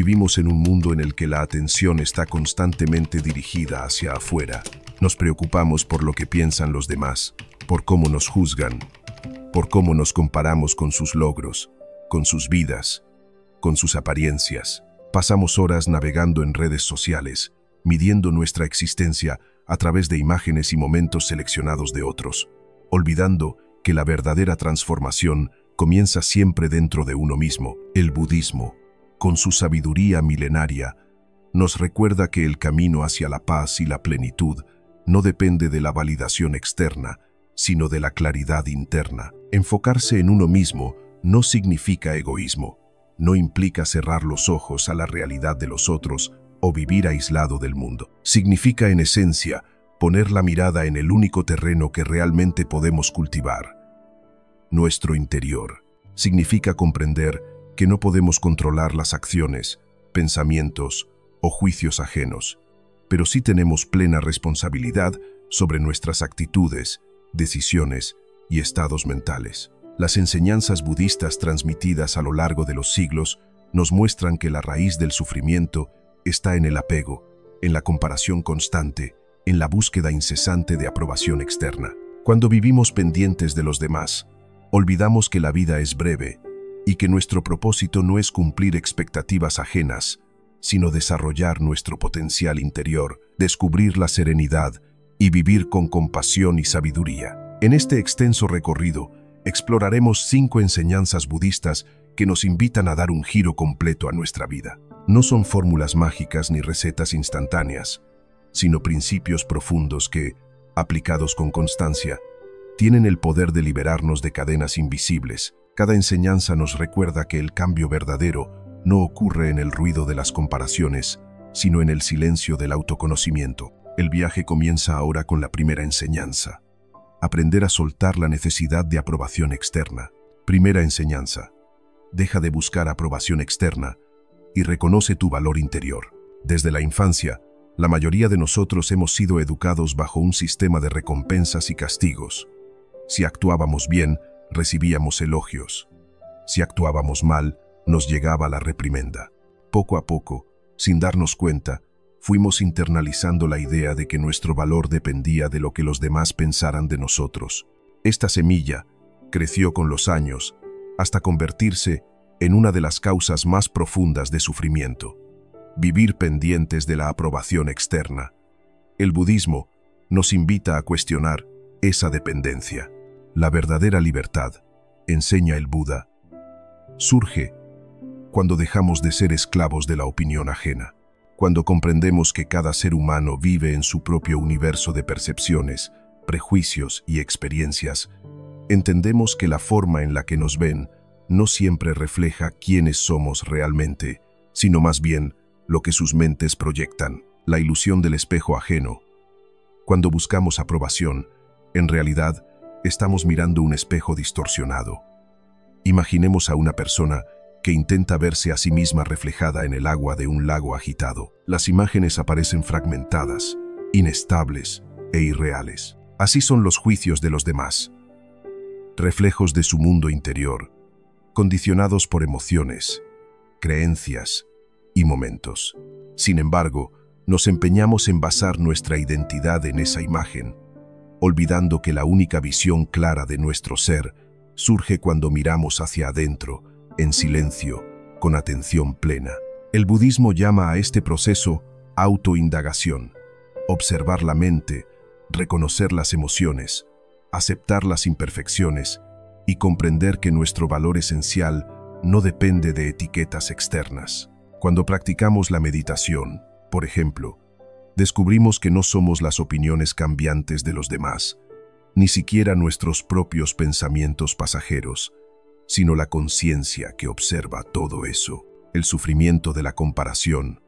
Vivimos en un mundo en el que la atención está constantemente dirigida hacia afuera. Nos preocupamos por lo que piensan los demás, por cómo nos juzgan, por cómo nos comparamos con sus logros, con sus vidas, con sus apariencias. Pasamos horas navegando en redes sociales, midiendo nuestra existencia a través de imágenes y momentos seleccionados de otros, olvidando que la verdadera transformación comienza siempre dentro de uno mismo. El budismo, con su sabiduría milenaria, nos recuerda que el camino hacia la paz y la plenitud no depende de la validación externa, sino de la claridad interna. Enfocarse en uno mismo no significa egoísmo, no implica cerrar los ojos a la realidad de los otros o vivir aislado del mundo. Significa, en esencia, poner la mirada en el único terreno que realmente podemos cultivar, nuestro interior. Significa comprender que no podemos controlar las acciones, pensamientos o juicios ajenos, pero sí tenemos plena responsabilidad sobre nuestras actitudes, decisiones y estados mentales. Las enseñanzas budistas transmitidas a lo largo de los siglos nos muestran que la raíz del sufrimiento está en el apego, en la comparación constante, en la búsqueda incesante de aprobación externa. Cuando vivimos pendientes de los demás, olvidamos que la vida es breve y que nuestro propósito no es cumplir expectativas ajenas, sino desarrollar nuestro potencial interior, descubrir la serenidad y vivir con compasión y sabiduría. En este extenso recorrido, exploraremos 5 enseñanzas budistas que nos invitan a dar un giro completo a nuestra vida. No son fórmulas mágicas ni recetas instantáneas, sino principios profundos que, aplicados con constancia, tienen el poder de liberarnos de cadenas invisibles. Cada enseñanza nos recuerda que el cambio verdadero no ocurre en el ruido de las comparaciones, sino en el silencio del autoconocimiento. El viaje comienza ahora con la primera enseñanza: aprender a soltar la necesidad de aprobación externa. Primera enseñanza: deja de buscar aprobación externa y reconoce tu valor interior. Desde la infancia, la mayoría de nosotros hemos sido educados bajo un sistema de recompensas y castigos. Si actuábamos bien, recibíamos elogios. Si actuábamos mal, nos llegaba la reprimenda. Poco a poco, sin darnos cuenta, fuimos internalizando la idea de que nuestro valor dependía de lo que los demás pensaran de nosotros. Esta semilla creció con los años hasta convertirse en una de las causas más profundas de sufrimiento: vivir pendientes de la aprobación externa. El budismo nos invita a cuestionar esa dependencia. La verdadera libertad, enseña el Buda, surge cuando dejamos de ser esclavos de la opinión ajena, cuando comprendemos que cada ser humano vive en su propio universo de percepciones, prejuicios y experiencias. Entendemos que la forma en la que nos ven no siempre refleja quiénes somos realmente, sino más bien lo que sus mentes proyectan. La ilusión del espejo ajeno. Cuando buscamos aprobación, en realidad estamos mirando un espejo distorsionado. Imaginemos a una persona que intenta verse a sí misma reflejada en el agua de un lago agitado. Las imágenes aparecen fragmentadas, inestables e irreales. Así son los juicios de los demás, reflejos de su mundo interior, condicionados por emociones, creencias y momentos. Sin embargo, nos empeñamos en basar nuestra identidad en esa imagen, olvidando que la única visión clara de nuestro ser surge cuando miramos hacia adentro, en silencio, con atención plena. El budismo llama a este proceso autoindagación: observar la mente, reconocer las emociones, aceptar las imperfecciones y comprender que nuestro valor esencial no depende de etiquetas externas. Cuando practicamos la meditación, por ejemplo, descubrimos que no somos las opiniones cambiantes de los demás, ni siquiera nuestros propios pensamientos pasajeros, sino la conciencia que observa todo eso. El sufrimiento de la comparación,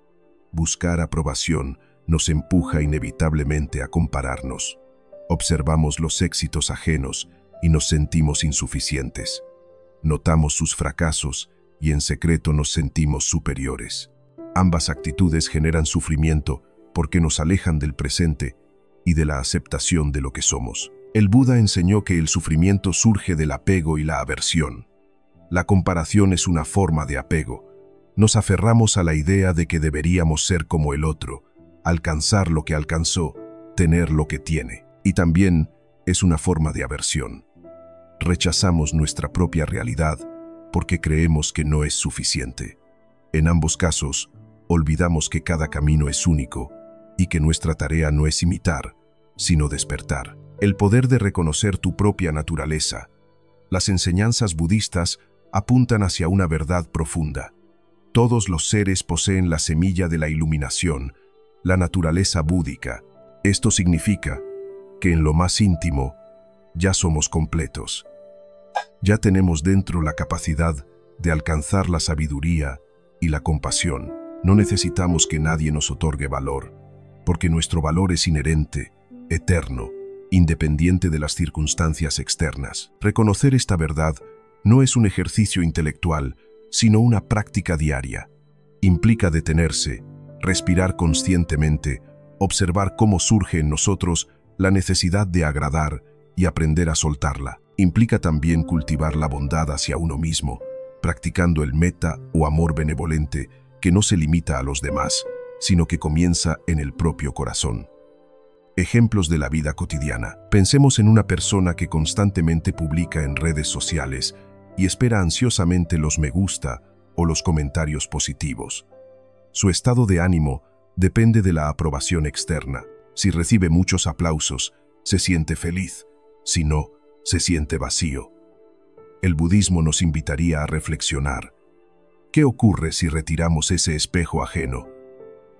buscar aprobación, nos empuja inevitablemente a compararnos. Observamos los éxitos ajenos y nos sentimos insuficientes. Notamos sus fracasos y en secreto nos sentimos superiores. Ambas actitudes generan sufrimiento porque nos alejan del presente y de la aceptación de lo que somos. El Buda enseñó que el sufrimiento surge del apego y la aversión. La comparación es una forma de apego, Nos aferramos a la idea de que deberíamos ser como el otro, alcanzar lo que alcanzó, tener lo que tiene. Y también es una forma de aversión. Rechazamos nuestra propia realidad porque creemos que no es suficiente. En ambos casos, olvidamos que cada camino es único y que nuestra tarea no es imitar, sino despertar. El poder de reconocer tu propia naturaleza. Las enseñanzas budistas apuntan hacia una verdad profunda. Todos los seres poseen la semilla de la iluminación, la naturaleza búdica. Esto significa que en lo más íntimo ya somos completos. Ya tenemos dentro la capacidad de alcanzar la sabiduría y la compasión. No necesitamos que nadie nos otorgue valor, porque nuestro valor es inherente, eterno, independiente de las circunstancias externas. Reconocer esta verdad no es un ejercicio intelectual, sino una práctica diaria. Implica detenerse, respirar conscientemente, observar cómo surge en nosotros la necesidad de agradar y aprender a soltarla. Implica también cultivar la bondad hacia uno mismo, practicando el metta o amor benevolente que no se limita a los demás, sino que comienza en el propio corazón. Ejemplos de la vida cotidiana. Pensemos en una persona que constantemente publica en redes sociales y espera ansiosamente los me gusta o los comentarios positivos. Su estado de ánimo depende de la aprobación externa. Si recibe muchos aplausos, se siente feliz. Si no, se siente vacío. El budismo nos invitaría a reflexionar. ¿Qué ocurre si retiramos ese espejo ajeno?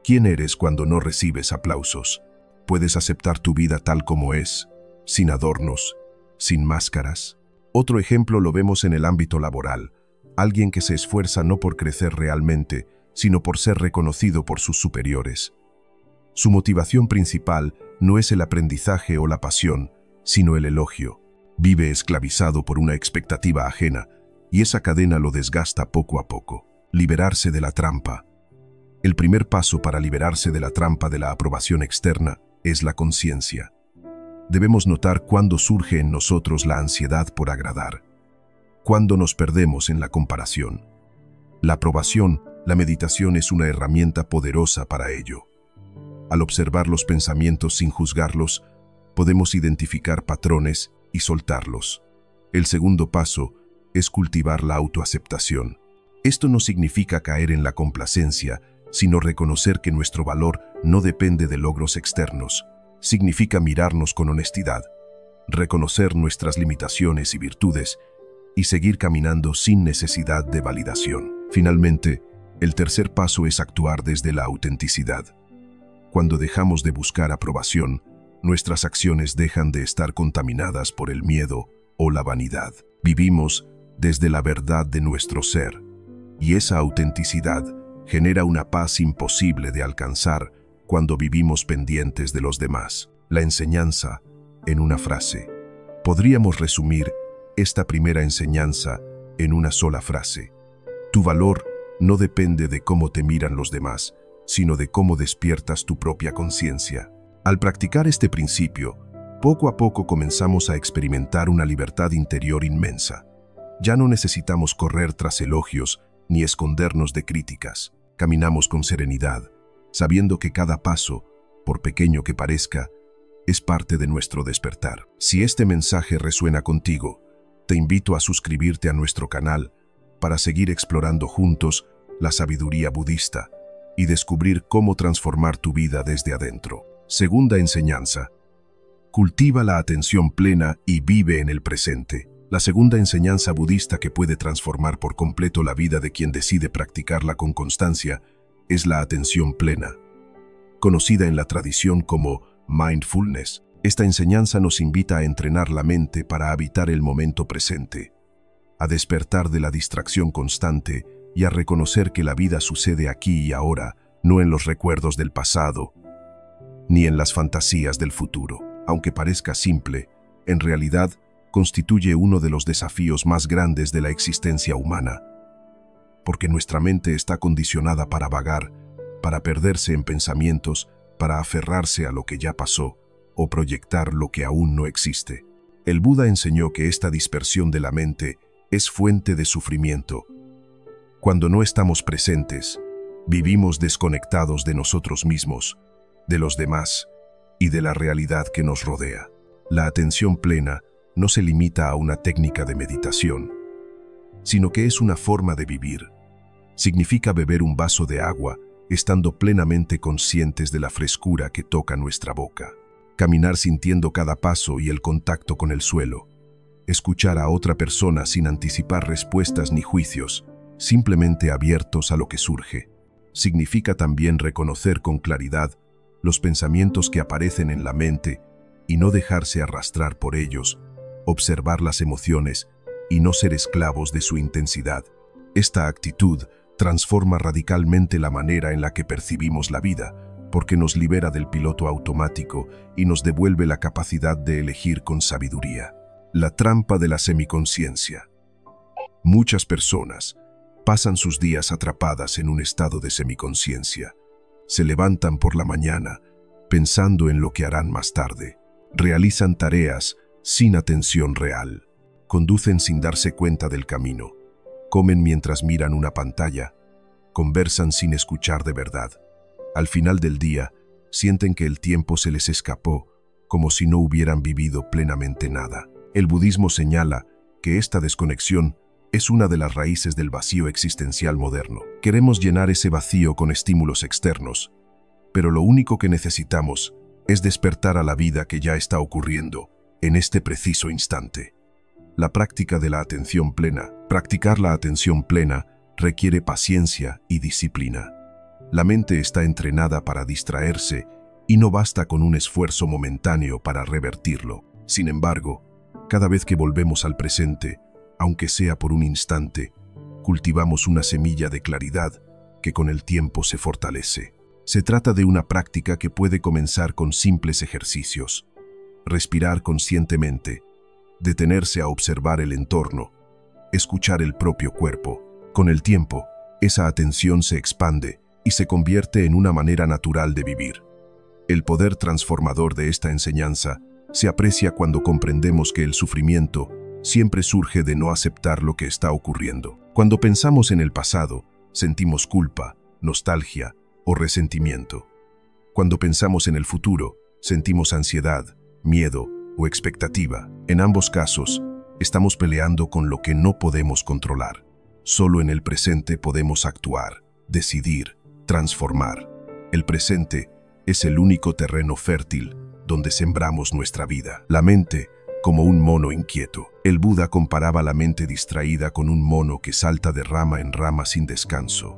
¿Quién eres cuando no recibes aplausos? ¿Puedes aceptar tu vida tal como es, sin adornos, sin máscaras? Otro ejemplo lo vemos en el ámbito laboral. Alguien que se esfuerza no por crecer realmente, sino por ser reconocido por sus superiores. Su motivación principal no es el aprendizaje o la pasión, sino el elogio. Vive esclavizado por una expectativa ajena, y esa cadena lo desgasta poco a poco. Liberarse de la trampa. El primer paso para liberarse de la trampa de la aprobación externa es la conciencia. Debemos notar cuándo surge en nosotros la ansiedad por agradar, cuándo nos perdemos en la comparación. La aprobación, la meditación es una herramienta poderosa para ello. Al observar los pensamientos sin juzgarlos, podemos identificar patrones y soltarlos. El segundo paso es cultivar la autoaceptación. Esto no significa caer en la complacencia, sino reconocer que nuestro valor no depende de logros externos. Significa mirarnos con honestidad, reconocer nuestras limitaciones y virtudes y seguir caminando sin necesidad de validación. Finalmente, el tercer paso es actuar desde la autenticidad. Cuando dejamos de buscar aprobación, nuestras acciones dejan de estar contaminadas por el miedo o la vanidad. Vivimos desde la verdad de nuestro ser, y esa autenticidad genera una paz imposible de alcanzar cuando vivimos pendientes de los demás. La enseñanza, en una frase. Podríamos resumir esta primera enseñanza en una sola frase. Tu valor no depende de cómo te miran los demás, sino de cómo despiertas tu propia conciencia. Al practicar este principio, poco a poco comenzamos a experimentar una libertad interior inmensa. Ya no necesitamos correr tras elogios ni escondernos de críticas. Caminamos con serenidad, sabiendo que cada paso, por pequeño que parezca, es parte de nuestro despertar. Si este mensaje resuena contigo, te invito a suscribirte a nuestro canal para seguir explorando juntos la sabiduría budista y descubrir cómo transformar tu vida desde adentro. Segunda enseñanza. Cultiva la atención plena y vive en el presente. La segunda enseñanza budista que puede transformar por completo la vida de quien decide practicarla con constancia es la atención plena. Conocida en la tradición como mindfulness, esta enseñanza nos invita a entrenar la mente para habitar el momento presente, a despertar de la distracción constante y a reconocer que la vida sucede aquí y ahora, no en los recuerdos del pasado, ni en las fantasías del futuro. Aunque parezca simple, en realidad constituye uno de los desafíos más grandes de la existencia humana, porque nuestra mente está condicionada para vagar, para perderse en pensamientos, para aferrarse a lo que ya pasó o proyectar lo que aún no existe. El Buda enseñó que esta dispersión de la mente es fuente de sufrimiento Cuando no estamos presentes, vivimos desconectados de nosotros mismos, de los demás y de la realidad que nos rodea. La atención plena no se limita a una técnica de meditación, sino que es una forma de vivir. Significa beber un vaso de agua estando plenamente conscientes de la frescura que toca nuestra boca. Caminar sintiendo cada paso y el contacto con el suelo. Escuchar a otra persona sin anticipar respuestas ni juicios, simplemente abiertos a lo que surge. Significa también reconocer con claridad los pensamientos que aparecen en la mente y no dejarse arrastrar por ellos, observar las emociones y no ser esclavos de su intensidad. Esta actitud transforma radicalmente la manera en la que percibimos la vida, porque nos libera del piloto automático y nos devuelve la capacidad de elegir con sabiduría. La trampa de la semiconciencia. Muchas personas pasan sus días atrapadas en un estado de semiconciencia. Se levantan por la mañana pensando en lo que harán más tarde. Realizan tareas sin atención real. Conducen sin darse cuenta del camino. Comen mientras miran una pantalla. Conversan sin escuchar de verdad. Al final del día, sienten que el tiempo se les escapó, como si no hubieran vivido plenamente nada. El budismo señala que esta desconexión es una de las raíces del vacío existencial moderno. Queremos llenar ese vacío con estímulos externos, pero lo único que necesitamos es despertar a la vida que ya está ocurriendo en este preciso instante. La práctica de la atención plena. Practicar la atención plena requiere paciencia y disciplina. La mente está entrenada para distraerse y no basta con un esfuerzo momentáneo para revertirlo. Sin embargo, cada vez que volvemos al presente, aunque sea por un instante, cultivamos una semilla de claridad que con el tiempo se fortalece. Se trata de una práctica que puede comenzar con simples ejercicios. Respirar conscientemente, detenerse a observar el entorno, escuchar el propio cuerpo. Con el tiempo, esa atención se expande y se convierte en una manera natural de vivir. El poder transformador de esta enseñanza se aprecia cuando comprendemos que el sufrimiento siempre surge de no aceptar lo que está ocurriendo. Cuando pensamos en el pasado, sentimos culpa, nostalgia o resentimiento. Cuando pensamos en el futuro, sentimos ansiedad, miedo o expectativa. En ambos casos, estamos peleando con lo que no podemos controlar. Solo en el presente podemos actuar, decidir, transformar. El presente es el único terreno fértil donde sembramos nuestra vida. La mente, como un mono inquieto. El Buda comparaba la mente distraída con un mono que salta de rama en rama sin descanso.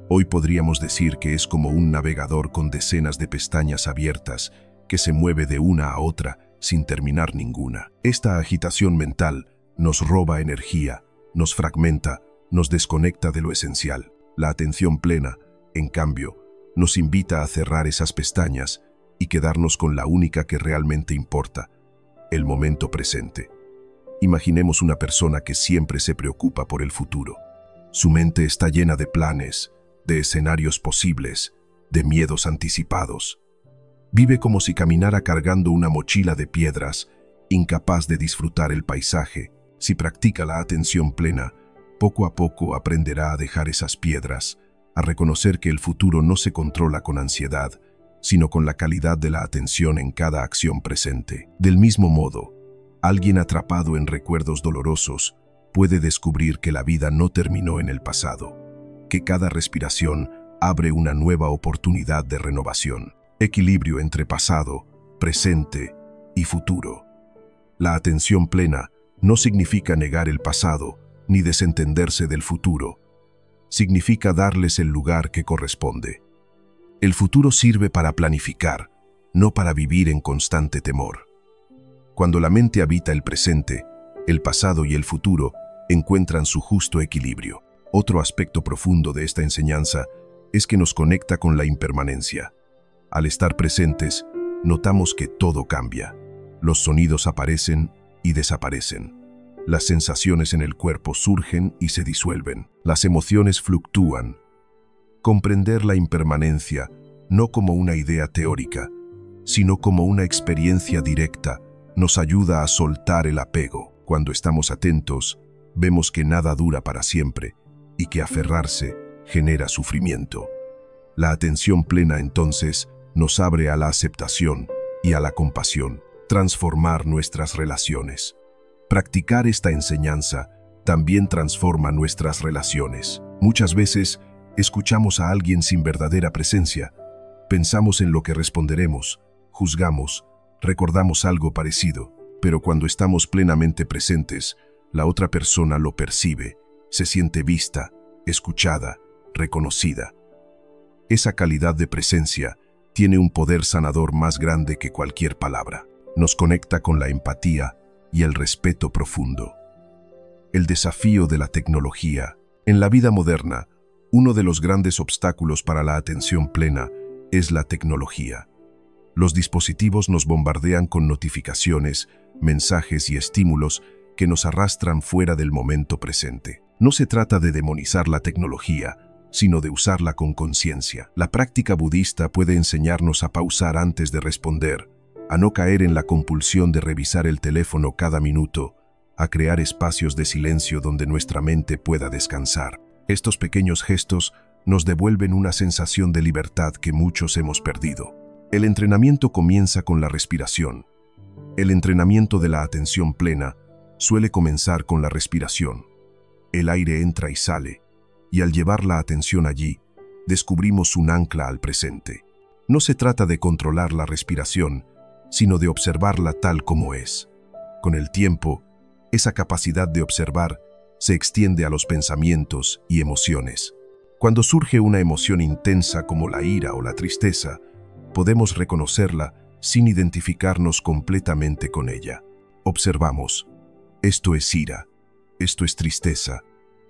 Hoy podríamos decir que es como un navegador con decenas de pestañas abiertas que se mueve de una a otra sin terminar ninguna. Esta agitación mental nos roba energía, nos fragmenta, nos desconecta de lo esencial. La atención plena, en cambio, nos invita a cerrar esas pestañas y quedarnos con la única que realmente importa, el momento presente. Imaginemos una persona que siempre se preocupa por el futuro. Su mente está llena de planes, de escenarios posibles, de miedos anticipados. Vive como si caminara cargando una mochila de piedras, incapaz de disfrutar el paisaje. Si practica la atención plena, poco a poco aprenderá a dejar esas piedras, a reconocer que el futuro no se controla con ansiedad, sino con la calidad de la atención en cada acción presente. Del mismo modo, alguien atrapado en recuerdos dolorosos puede descubrir que la vida no terminó en el pasado, que cada respiración abre una nueva oportunidad de renovación. Equilibrio entre pasado, presente y futuro. La atención plena no significa negar el pasado ni desentenderse del futuro. Significa darles el lugar que corresponde. El futuro sirve para planificar, no para vivir en constante temor. Cuando la mente habita el presente, el pasado y el futuro encuentran su justo equilibrio. Otro aspecto profundo de esta enseñanza es que nos conecta con la impermanencia. Al estar presentes, notamos que todo cambia. Los sonidos aparecen y desaparecen. Las sensaciones en el cuerpo surgen y se disuelven. Las emociones fluctúan. Comprender la impermanencia no como una idea teórica, sino como una experiencia directa, nos ayuda a soltar el apego. Cuando estamos atentos, vemos que nada dura para siempre y que aferrarse genera sufrimiento. La atención plena, entonces, nos abre a la aceptación y a la compasión, transformar nuestras relaciones. Practicar esta enseñanza también transforma nuestras relaciones. Muchas veces escuchamos a alguien sin verdadera presencia, pensamos en lo que responderemos, juzgamos, recordamos algo parecido, pero cuando estamos plenamente presentes, la otra persona lo percibe, se siente vista, escuchada, reconocida. Esa calidad de presencia tiene un poder sanador más grande que cualquier palabra. Nos conecta con la empatía y el respeto profundo. El desafío de la tecnología. En la vida moderna, uno de los grandes obstáculos para la atención plena es la tecnología. Los dispositivos nos bombardean con notificaciones, mensajes y estímulos que nos arrastran fuera del momento presente. No se trata de demonizar la tecnología, sino de usarla con conciencia. La práctica budista puede enseñarnos a pausar antes de responder, a no caer en la compulsión de revisar el teléfono cada minuto, a crear espacios de silencio donde nuestra mente pueda descansar. Estos pequeños gestos nos devuelven una sensación de libertad que muchos hemos perdido. El entrenamiento comienza con la respiración. El entrenamiento de la atención plena suele comenzar con la respiración. El aire entra y sale, y al llevar la atención allí, descubrimos un ancla al presente. No se trata de controlar la respiración, sino de observarla tal como es. Con el tiempo, esa capacidad de observar se extiende a los pensamientos y emociones. Cuando surge una emoción intensa como la ira o la tristeza, podemos reconocerla sin identificarnos completamente con ella. Observamos, esto es ira, esto es tristeza,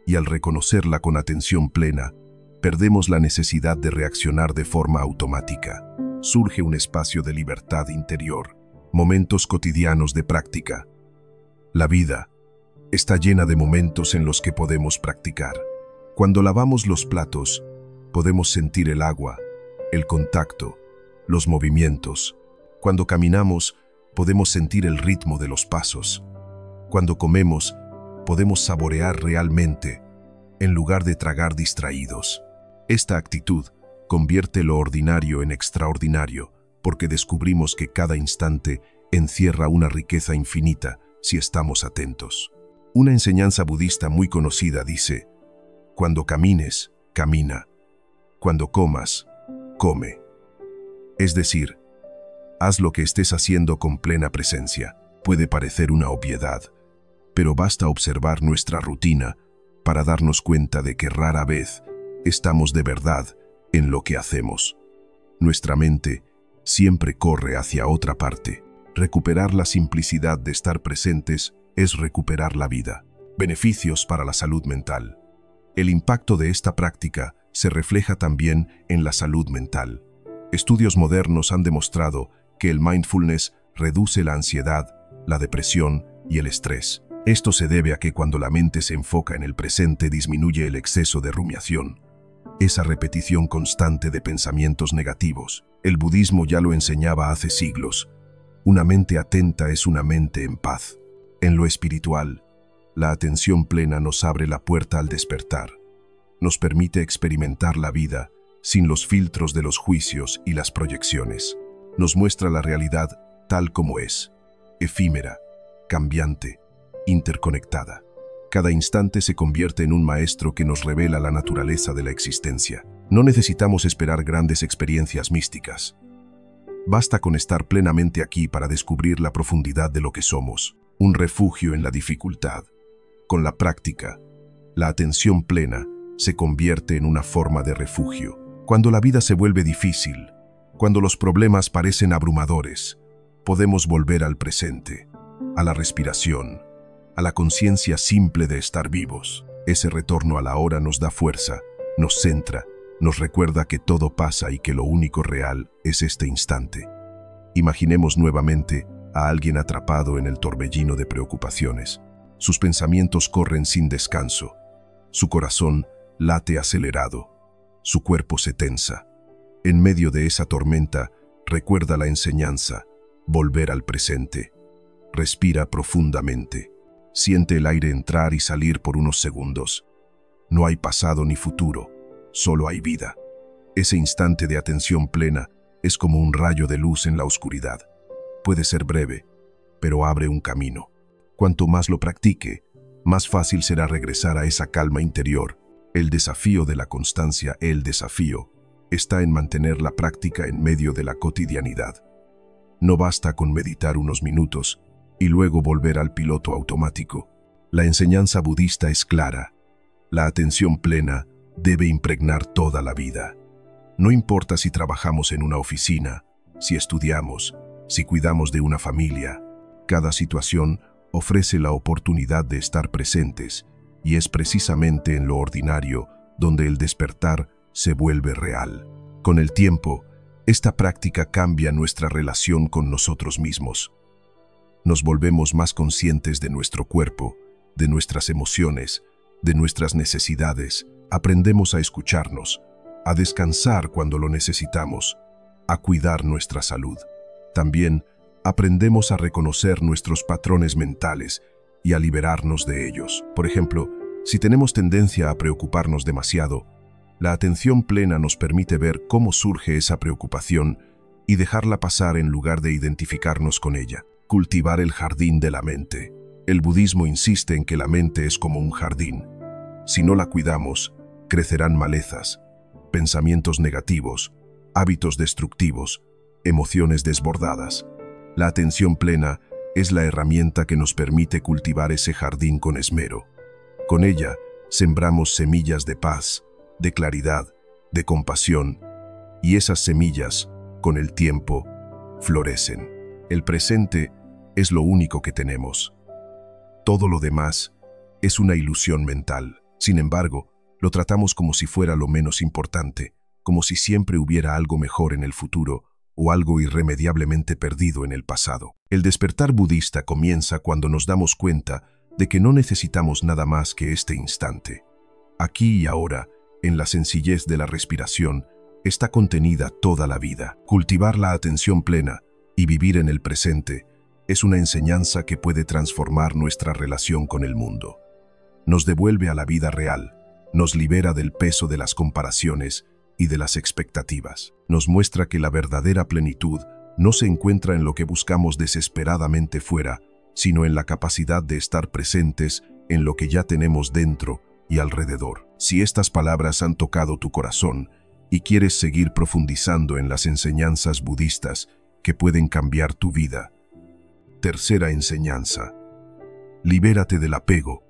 y al reconocerla con atención plena, perdemos la necesidad de reaccionar de forma automática. Surge un espacio de libertad interior, momentos cotidianos de práctica. La vida está llena de momentos en los que podemos practicar. Cuando lavamos los platos, podemos sentir el agua, el contacto, los movimientos. Cuando caminamos, podemos sentir el ritmo de los pasos. Cuando comemos, podemos saborear realmente, en lugar de tragar distraídos. Esta actitud convierte lo ordinario en extraordinario, porque descubrimos que cada instante encierra una riqueza infinita si estamos atentos. Una enseñanza budista muy conocida dice: cuando camines, camina. Cuando comas, come. Es decir, haz lo que estés haciendo con plena presencia. Puede parecer una obviedad, pero basta observar nuestra rutina para darnos cuenta de que rara vez estamos de verdad en lo que hacemos. Nuestra mente siempre corre hacia otra parte. Recuperar la simplicidad de estar presentes es recuperar la vida. Beneficios para la salud mental. El impacto de esta práctica se refleja también en la salud mental. Estudios modernos han demostrado que el mindfulness reduce la ansiedad, la depresión y el estrés. Esto se debe a que cuando la mente se enfoca en el presente disminuye el exceso de rumiación, esa repetición constante de pensamientos negativos. El budismo ya lo enseñaba hace siglos. Una mente atenta es una mente en paz. En lo espiritual, la atención plena nos abre la puerta al despertar. Nos permite experimentar la vida sin los filtros de los juicios y las proyecciones. Nos muestra la realidad tal como es, efímera, cambiante, interconectada. Cada instante se convierte en un maestro que nos revela la naturaleza de la existencia. No necesitamos esperar grandes experiencias místicas. Basta con estar plenamente aquí para descubrir la profundidad de lo que somos, un refugio en la dificultad. Con la práctica, la atención plena se convierte en una forma de refugio. Cuando la vida se vuelve difícil, cuando los problemas parecen abrumadores, podemos volver al presente, a la respiración, a la conciencia simple de estar vivos. Ese retorno a la hora nos da fuerza, nos centra, nos recuerda que todo pasa y que lo único real es este instante. Imaginemos nuevamente a alguien atrapado en el torbellino de preocupaciones. Sus pensamientos corren sin descanso. Su corazón late acelerado. Su cuerpo se tensa. En medio de esa tormenta, recuerda la enseñanza: volver al presente. Respira profundamente. Siente el aire entrar y salir por unos segundos. No hay pasado ni futuro, solo hay vida. Ese instante de atención plena es como un rayo de luz en la oscuridad. Puede ser breve, pero abre un camino. Cuanto más lo practique, más fácil será regresar a esa calma interior. El desafío de la constancia, está en mantener la práctica en medio de la cotidianidad. No basta con meditar unos minutos y luego volver al piloto automático. La enseñanza budista es clara. La atención plena debe impregnar toda la vida. No importa si trabajamos en una oficina, si estudiamos, si cuidamos de una familia. Cada situación ofrece la oportunidad de estar presentes, y es precisamente en lo ordinario donde el despertar se vuelve real. Con el tiempo, esta práctica cambia nuestra relación con nosotros mismos. Nos volvemos más conscientes de nuestro cuerpo, de nuestras emociones, de nuestras necesidades. Aprendemos a escucharnos, a descansar cuando lo necesitamos, a cuidar nuestra salud. También aprendemos a reconocer nuestros patrones mentales y a liberarnos de ellos. Por ejemplo, si tenemos tendencia a preocuparnos demasiado, la atención plena nos permite ver cómo surge esa preocupación y dejarla pasar en lugar de identificarnos con ella. Cultivar el jardín de la mente. El budismo insiste en que la mente es como un jardín. Si no la cuidamos, crecerán malezas, pensamientos negativos, hábitos destructivos, emociones desbordadas. La atención plena es la herramienta que nos permite cultivar ese jardín con esmero. Con ella, sembramos semillas de paz, de claridad, de compasión, y esas semillas, con el tiempo, florecen. El presente es lo único que tenemos. Todo lo demás es una ilusión mental. Sin embargo, lo tratamos como si fuera lo menos importante, como si siempre hubiera algo mejor en el futuro o algo irremediablemente perdido en el pasado. El despertar budista comienza cuando nos damos cuenta de que no necesitamos nada más que este instante. Aquí y ahora, en la sencillez de la respiración, está contenida toda la vida. Cultivar la atención plena y vivir en el presente es una enseñanza que puede transformar nuestra relación con el mundo. Nos devuelve a la vida real, nos libera del peso de las comparaciones y de las expectativas. Nos muestra que la verdadera plenitud no se encuentra en lo que buscamos desesperadamente fuera, sino en la capacidad de estar presentes en lo que ya tenemos dentro y alrededor. Si estas palabras han tocado tu corazón y quieres seguir profundizando en las enseñanzas budistas que pueden cambiar tu vida. Tercera enseñanza. Libérate del apego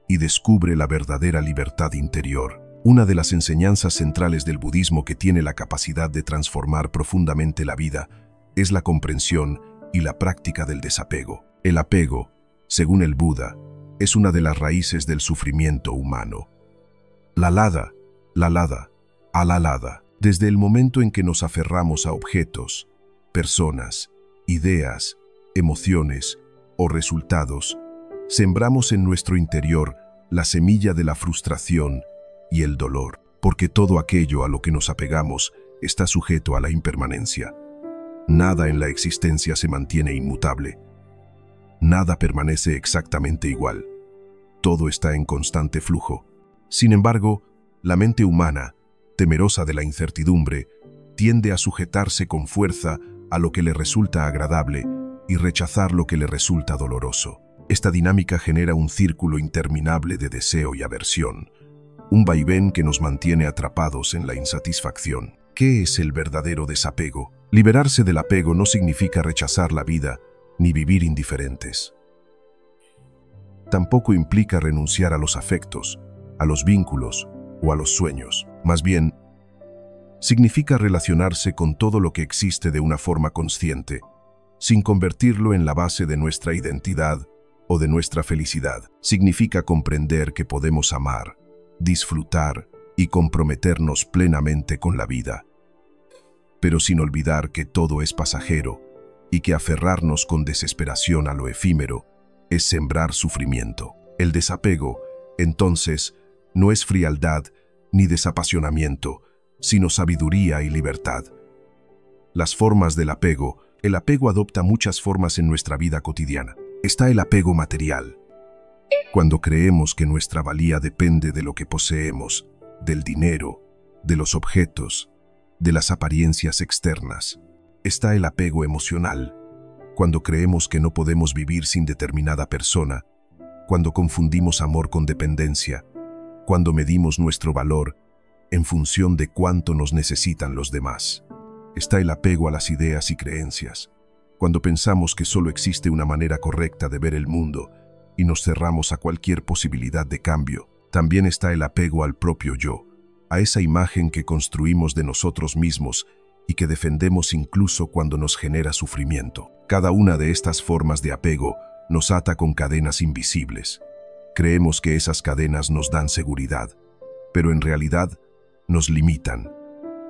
y descubre la verdadera libertad interior. Una de las enseñanzas centrales del budismo que tiene la capacidad de transformar profundamente la vida es la comprensión y la práctica del desapego. El apego, según el Buda, es una de las raíces del sufrimiento humano. Lalada, alalada. Desde el momento en que nos aferramos a objetos, personas, ideas, emociones o resultados, sembramos en nuestro interior la semilla de la frustración y el dolor, porque todo aquello a lo que nos apegamos está sujeto a la impermanencia. Nada en la existencia se mantiene inmutable. Nada permanece exactamente igual. Todo está en constante flujo. Sin embargo, la mente humana, temerosa de la incertidumbre, tiende a sujetarse con fuerza a lo que le resulta agradable y rechazar lo que le resulta doloroso. Esta dinámica genera un círculo interminable de deseo y aversión, un vaivén que nos mantiene atrapados en la insatisfacción. ¿Qué es el verdadero desapego? Liberarse del apego no significa rechazar la vida ni vivir indiferentes. Tampoco implica renunciar a los afectos, a los vínculos o a los sueños. Más bien, significa relacionarse con todo lo que existe de una forma consciente, sin convertirlo en la base de nuestra identidad o de nuestra felicidad. Significa comprender que podemos amar, disfrutar y comprometernos plenamente con la vida, pero sin olvidar que todo es pasajero y que aferrarnos con desesperación a lo efímero es sembrar sufrimiento. El desapego, entonces, no es frialdad ni desapasionamiento, sino sabiduría y libertad. Las formas del apego. El apego adopta muchas formas en nuestra vida cotidiana. Está el apego material. Cuando creemos que nuestra valía depende de lo que poseemos, del dinero, de los objetos, de las apariencias externas. Está el apego emocional, cuando creemos que no podemos vivir sin determinada persona, cuando confundimos amor con dependencia, cuando medimos nuestro valor en función de cuánto nos necesitan los demás. Está el apego a las ideas y creencias, cuando pensamos que solo existe una manera correcta de ver el mundo y nos cerramos a cualquier posibilidad de cambio. También está el apego al propio yo, a esa imagen que construimos de nosotros mismos y que defendemos incluso cuando nos genera sufrimiento. Cada una de estas formas de apego nos ata con cadenas invisibles. Creemos que esas cadenas nos dan seguridad, pero en realidad nos limitan.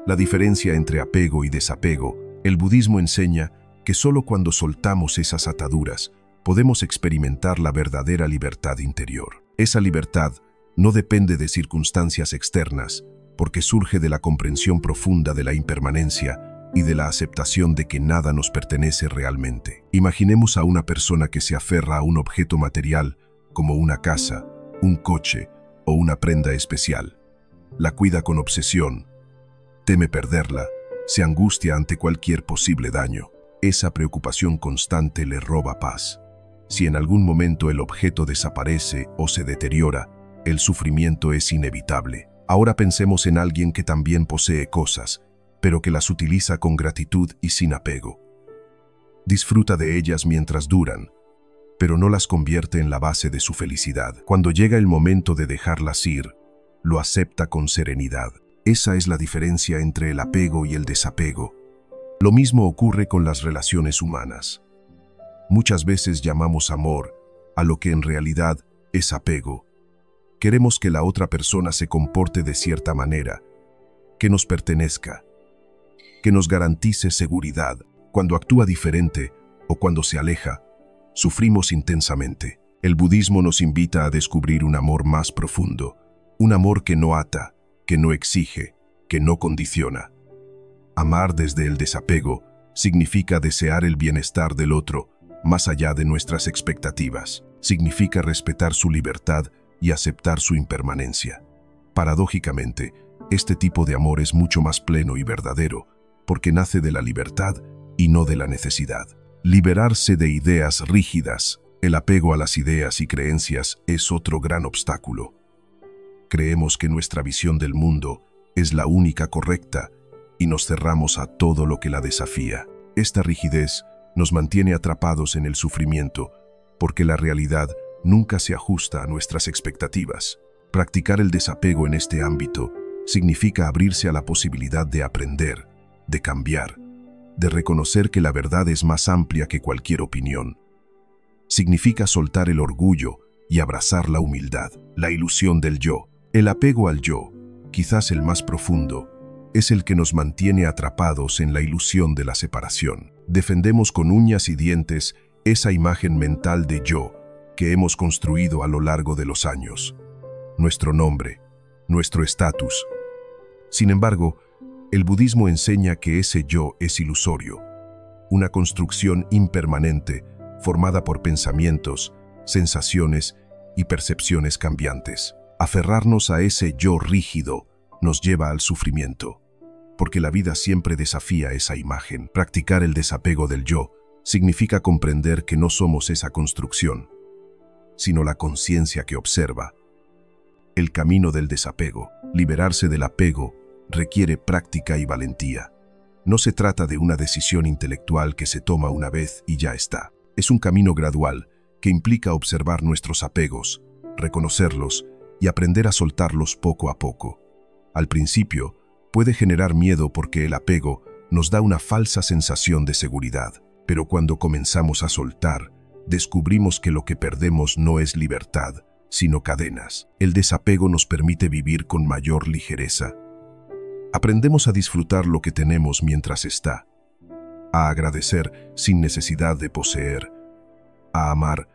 La diferencia entre apego y desapego, el budismo enseña que solo cuando soltamos esas ataduras podemos experimentar la verdadera libertad interior. Esa libertad no depende de circunstancias externas, porque surge de la comprensión profunda de la impermanencia y de la aceptación de que nada nos pertenece realmente. Imaginemos a una persona que se aferra a un objeto material, como una casa, un coche o una prenda especial. La cuida con obsesión, teme perderla, se angustia ante cualquier posible daño. Esa preocupación constante le roba paz. Si en algún momento el objeto desaparece o se deteriora, el sufrimiento es inevitable. Ahora pensemos en alguien que también posee cosas, pero que las utiliza con gratitud y sin apego. Disfruta de ellas mientras duran, pero no las convierte en la base de su felicidad. Cuando llega el momento de dejarlas ir, lo acepta con serenidad. Esa es la diferencia entre el apego y el desapego. Lo mismo ocurre con las relaciones humanas. Muchas veces llamamos amor a lo que en realidad es apego. Queremos que la otra persona se comporte de cierta manera, que nos pertenezca, que nos garantice seguridad. Cuando actúa diferente o cuando se aleja, sufrimos intensamente. El budismo nos invita a descubrir un amor más profundo, un amor que no ata, que no exige, que no condiciona. Amar desde el desapego significa desear el bienestar del otro, más allá de nuestras expectativas. Significa respetar su libertad y aceptar su impermanencia. Paradójicamente, este tipo de amor es mucho más pleno y verdadero, porque nace de la libertad y no de la necesidad. Liberarse de ideas rígidas, el apego a las ideas y creencias es otro gran obstáculo. Creemos que nuestra visión del mundo es la única correcta y nos cerramos a todo lo que la desafía. Esta rigidez nos mantiene atrapados en el sufrimiento, porque la realidad nunca se ajusta a nuestras expectativas. Practicar el desapego en este ámbito significa abrirse a la posibilidad de aprender, de cambiar, de reconocer que la verdad es más amplia que cualquier opinión. Significa soltar el orgullo y abrazar la humildad, la ilusión del yo. El apego al yo, quizás el más profundo, es el que nos mantiene atrapados en la ilusión de la separación. Defendemos con uñas y dientes esa imagen mental de yo que hemos construido a lo largo de los años. Nuestro nombre, nuestro estatus. Sin embargo, el budismo enseña que ese yo es ilusorio, una construcción impermanente formada por pensamientos, sensaciones y percepciones cambiantes. Aferrarnos a ese yo rígido nos lleva al sufrimiento, porque la vida siempre desafía esa imagen. Practicar el desapego del yo significa comprender que no somos esa construcción, sino la conciencia que observa. El camino del desapego, liberarse del apego, requiere práctica y valentía. No se trata de una decisión intelectual que se toma una vez y ya está. Es un camino gradual que implica observar nuestros apegos, reconocerlos y aprender a soltarlos poco a poco. Al principio, puede generar miedo porque el apego nos da una falsa sensación de seguridad, pero cuando comenzamos a soltar, descubrimos que lo que perdemos no es libertad, sino cadenas. El desapego nos permite vivir con mayor ligereza. Aprendemos a disfrutar lo que tenemos mientras está, a agradecer sin necesidad de poseer, a amar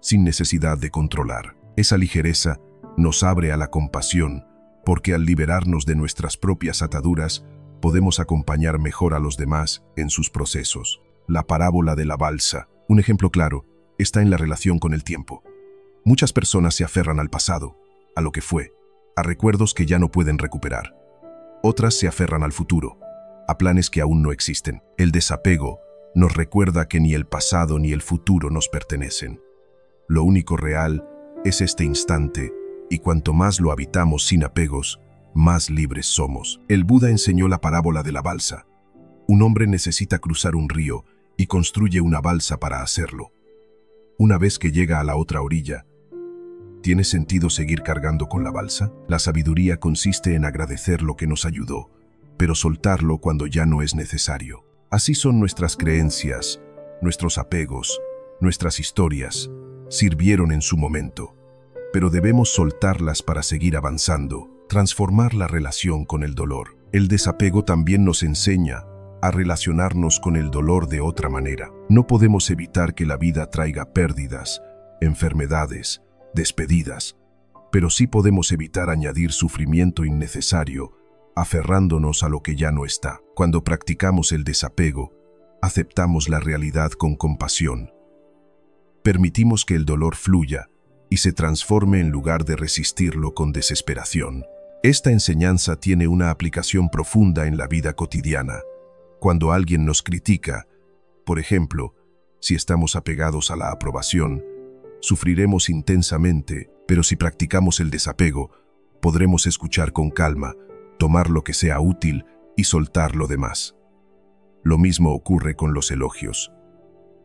sin necesidad de controlar. Esa ligereza nos abre a la compasión, porque al liberarnos de nuestras propias ataduras, podemos acompañar mejor a los demás en sus procesos. La parábola de la balsa, un ejemplo claro, está en la relación con el tiempo. Muchas personas se aferran al pasado, a lo que fue, a recuerdos que ya no pueden recuperar. Otras se aferran al futuro, a planes que aún no existen. El desapego nos recuerda que ni el pasado ni el futuro nos pertenecen. Lo único real es este instante, y cuanto más lo habitamos sin apegos, más libres somos. El Buda enseñó la parábola de la balsa. Un hombre necesita cruzar un río y construye una balsa para hacerlo. Una vez que llega a la otra orilla, ¿tiene sentido seguir cargando con la balsa? La sabiduría consiste en agradecer lo que nos ayudó, pero soltarlo cuando ya no es necesario. Así son nuestras creencias, nuestros apegos, nuestras historias. Sirvieron en su momento, pero debemos soltarlas para seguir avanzando, transformar la relación con el dolor. El desapego también nos enseña a relacionarnos con el dolor de otra manera. No podemos evitar que la vida traiga pérdidas, enfermedades, despedidas, pero sí podemos evitar añadir sufrimiento innecesario, aferrándonos a lo que ya no está. Cuando practicamos el desapego, aceptamos la realidad con compasión. Permitimos que el dolor fluya y se transforme en lugar de resistirlo con desesperación. Esta enseñanza tiene una aplicación profunda en la vida cotidiana. Cuando alguien nos critica, por ejemplo, si estamos apegados a la aprobación, sufriremos intensamente, pero si practicamos el desapego, podremos escuchar con calma, tomar lo que sea útil y soltar lo demás. Lo mismo ocurre con los elogios.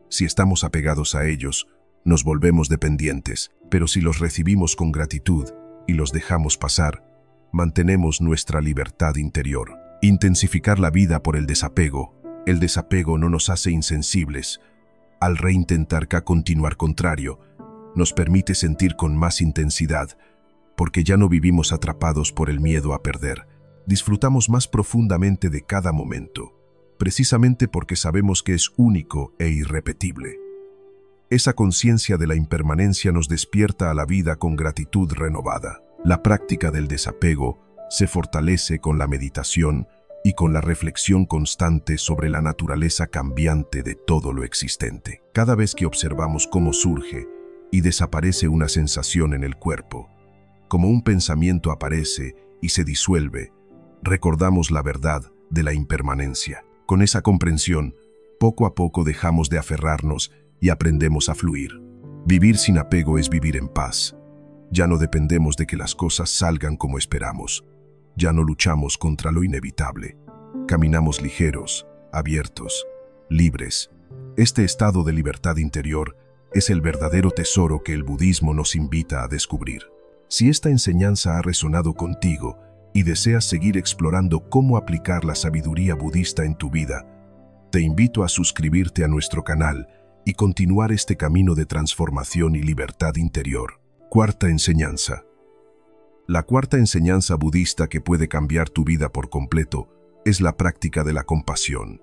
Si estamos apegados a ellos, nos volvemos dependientes, pero si los recibimos con gratitud y los dejamos pasar, mantenemos nuestra libertad interior. Intensificar la vida por el desapego. El desapego no nos hace insensibles. Al reintentar continuar contrario, nos permite sentir con más intensidad, porque ya no vivimos atrapados por el miedo a perder. Disfrutamos más profundamente de cada momento, precisamente porque sabemos que es único e irrepetible. Esa conciencia de la impermanencia nos despierta a la vida con gratitud renovada. La práctica del desapego se fortalece con la meditación y con la reflexión constante sobre la naturaleza cambiante de todo lo existente. Cada vez que observamos cómo surge y desaparece una sensación en el cuerpo, como un pensamiento aparece y se disuelve, recordamos la verdad de la impermanencia. Con esa comprensión, poco a poco dejamos de aferrarnos y aprendemos a fluir. Vivir sin apego es vivir en paz. Ya no dependemos de que las cosas salgan como esperamos. Ya no luchamos contra lo inevitable. Caminamos ligeros, abiertos, libres. Este estado de libertad interior es el verdadero tesoro que el budismo nos invita a descubrir. Si esta enseñanza ha resonado contigo y deseas seguir explorando cómo aplicar la sabiduría budista en tu vida, te invito a suscribirte a nuestro canal y continuar este camino de transformación y libertad interior. Cuarta enseñanza. La cuarta enseñanza budista que puede cambiar tu vida por completo es la práctica de la compasión.